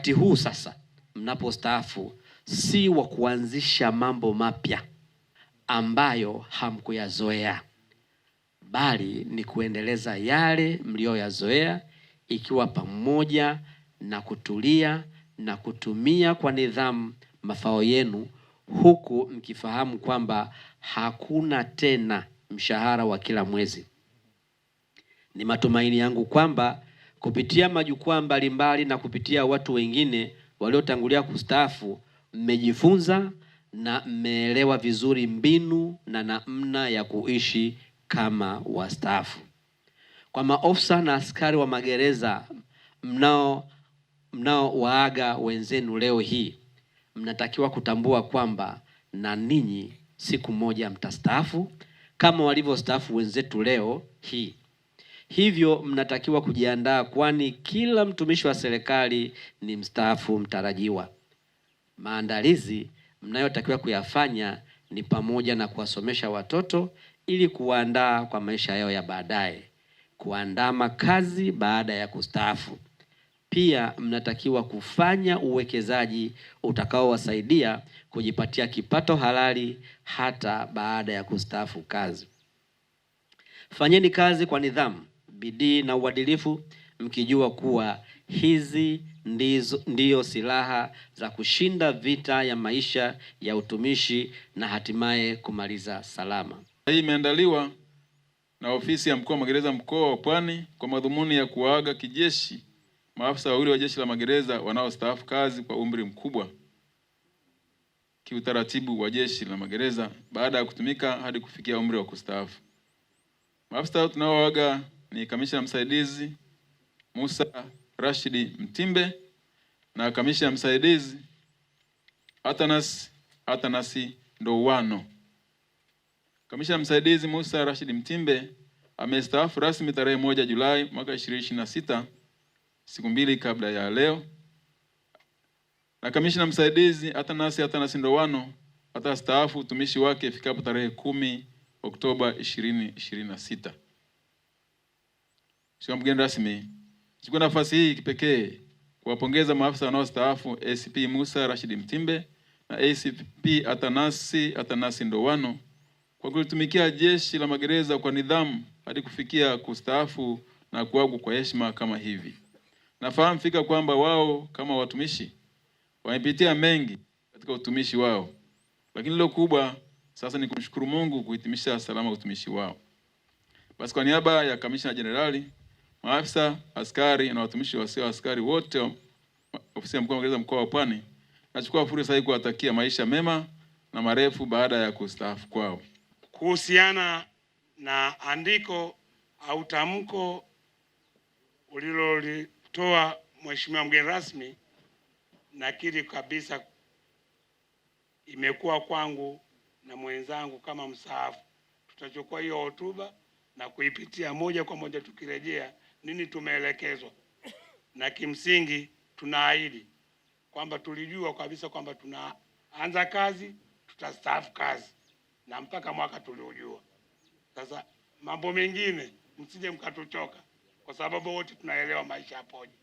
wakati huu sasa mnapostaafu si wa kuanzisha mambo mapya ambayo hamkuyazoea, bali ni kuendeleza yale mlioyazoea, ikiwa pamoja na kutulia na kutumia kwa nidhamu mafao yenu, huku mkifahamu kwamba hakuna tena mshahara wa kila mwezi. Ni matumaini yangu kwamba kupitia majukwaa mbalimbali na kupitia watu wengine waliotangulia kustaafu, mmejifunza na mmeelewa vizuri mbinu na namna ya kuishi kama wastaafu. Kwa maofisa na askari wa magereza mnao waaga wenzenu leo hii, mnatakiwa kutambua kwamba na ninyi siku moja mtastaafu kama walivyostaafu wenzetu leo hii. Hivyo mnatakiwa kujiandaa, kwani kila mtumishi wa serikali ni mstaafu mtarajiwa. Maandalizi mnayotakiwa kuyafanya ni pamoja na kuwasomesha watoto ili kuandaa kwa maisha yao ya baadaye, kuandaa makazi baada ya kustaafu. Pia mnatakiwa kufanya uwekezaji utakaowasaidia kujipatia kipato halali hata baada ya kustaafu kazi. Fanyeni kazi kwa nidhamu, bidii na uadilifu, mkijua kuwa hizi ndiyo silaha za kushinda vita ya maisha ya utumishi na hatimaye kumaliza salama. Hii imeandaliwa na ofisi ya mkuu wa magereza mkoa wa Pwani kwa madhumuni ya kuwaaga kijeshi maafisa wawili wa jeshi la magereza wanaostaafu kazi kwa umri mkubwa kiutaratibu wa jeshi la magereza baada ya kutumika hadi kufikia umri wa kustaafu. Maafisa tunaoaga ni kamishna msaidizi Musa Rashidi Mtimbe na kamishna msaidizi Atanasi Ndowano. Kamishna msaidizi Musa Rashidi Mtimbe amestaafu rasmi tarehe 1 Julai mwaka 2026, siku mbili kabla ya leo. Na kamishna msaidizi Atanasi Ndowano atastaafu utumishi wake ifikapo tarehe 10 Oktoba 2026. Mheshimiwa mgeni rasmi, chukua nafasi hii kipekee kuwapongeza maafisa wanaostaafu ACP Musa Rashidi Mtimbe na ACP Atanasi Ndowano kwa kulitumikia jeshi la magereza kwa nidhamu hadi kufikia kustaafu na kuagwa kwa heshima kama hivi. Nafahamu fika kwamba wao kama watumishi wamepitia mengi katika utumishi wao, lakini lilo kubwa sasa ni kumshukuru Mungu kuhitimisha salama utumishi wao. Basi kwa niaba ya Kamishna Jenerali, maafisa, askari na watumishi wasio askari wote ofisi ya mkuu wa magereza mkoa wa Pwani, nachukua fursa hii kuwatakia maisha mema na marefu baada ya kustaafu kwao. Kuhusiana na andiko au tamko ulilolitoa Mheshimiwa mgeni rasmi, nakiri kabisa imekuwa kwangu na mwenzangu kama mstaafu. Tutachukua hiyo hotuba na kuipitia moja kwa moja tukirejea nini tumeelekezwa, na kimsingi tunaahidi kwamba tulijua kabisa kwamba tunaanza kazi, tutastaafu kazi na mpaka mwaka tuliojua. Sasa mambo mengine msije mkatuchoka, kwa sababu wote tunaelewa maisha yapoje.